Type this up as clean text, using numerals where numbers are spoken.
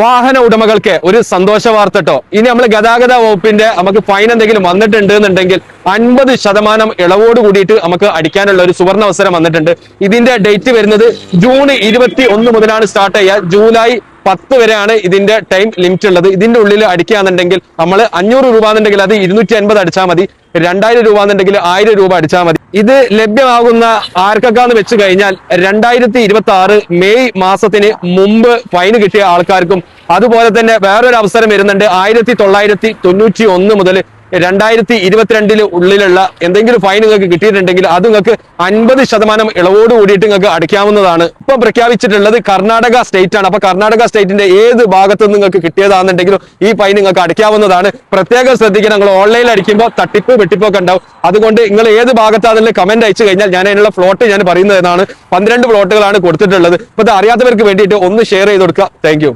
വാഹന ഉടമകൾക്ക് ഒരു സന്തോഷ വാർത്ത കേട്ടോ. ഇനി നമ്മൾ ഗതാഗത വകുപ്പിന്റെ നമുക്ക് ഫൈൻ എന്തെങ്കിലും വന്നിട്ടുണ്ട് എന്നുണ്ടെങ്കിൽ 50% ഇളവോട് കൂടിയിട്ട് നമുക്ക് അടിക്കാനുള്ള ഒരു സുവർണ അവസരം വന്നിട്ടുണ്ട്. ഇതിന്റെ ഡേറ്റ് വരുന്നത് ജൂൺ 21 മുതലാണ് സ്റ്റാർട്ട് ചെയ്യുക. ജൂലൈ 10 വരെയാണ് ഇതിന്റെ ടൈം ലിമിറ്റ് ഉള്ളത്. ഇതിന്റെ ഉള്ളിൽ അടിക്കുകയാണെന്നുണ്ടെങ്കിൽ നമ്മൾ 500 രൂപ എന്നുണ്ടെങ്കിൽ അത് 250 അടിച്ചാൽ മതി. 2000 രൂപ എന്നുണ്ടെങ്കിൽ 1000 രൂപ അടിച്ചാൽ മതി. ഇത് ലഭ്യമാകുന്ന ആർക്കൊക്കെയാന്ന് വെച്ച് കഴിഞ്ഞാൽ 2026 മെയ് മാസത്തിന് മുമ്പ് ഫൈൻ കിട്ടിയ ആൾക്കാർക്കും അതുപോലെ തന്നെ വേറൊരു അവസരം വരുന്നുണ്ട്. 1991 മുതൽ 2022 ഉള്ളിലുള്ള എന്തെങ്കിലും ഫൈൻ നിങ്ങൾക്ക് കിട്ടിയിട്ടുണ്ടെങ്കിൽ അത് നിങ്ങൾക്ക് 50% ഇളവോട് കൂടിയിട്ട് നിങ്ങൾക്ക് അടയ്ക്കാവുന്നതാണ്. ഇപ്പൊ പ്രഖ്യാപിച്ചിട്ടുള്ളത് കർണാടക സ്റ്റേറ്റ് ആണ്. അപ്പൊ കർണാടക സ്റ്റേറ്റിന്റെ ഏത് ഭാഗത്ത് നിന്ന് നിങ്ങൾക്ക് കിട്ടിയതാണെന്നുണ്ടെങ്കിലും ഈ ഫൈൻ നിങ്ങൾക്ക് അടയ്ക്കാവുന്നതാണ്. പ്രത്യേകം ശ്രദ്ധിക്കണം, നിങ്ങൾ ഓൺലൈനിൽ അടിക്കുമ്പോൾ തട്ടിപ്പ് വെട്ടിപ്പൊക്കെ ഉണ്ടാവും. അതുകൊണ്ട് നിങ്ങൾ ഏത് ഭാഗത്താണെന്നുള്ള കമന്റ് അയച്ചു കഴിഞ്ഞാൽ ഞാൻ അതിനുള്ള ഫ്ലോട്ട് ഞാൻ പറയുന്നതാണ്. 12 ഫ്ലോട്ടുകളാണ് കൊടുത്തിട്ടുള്ളത്. ഇപ്പൊ ഇത് അറിയാത്തവർക്ക് വേണ്ടിയിട്ട് ഒന്ന് ഷെയർ ചെയ്ത് കൊടുക്കുക. താങ്ക്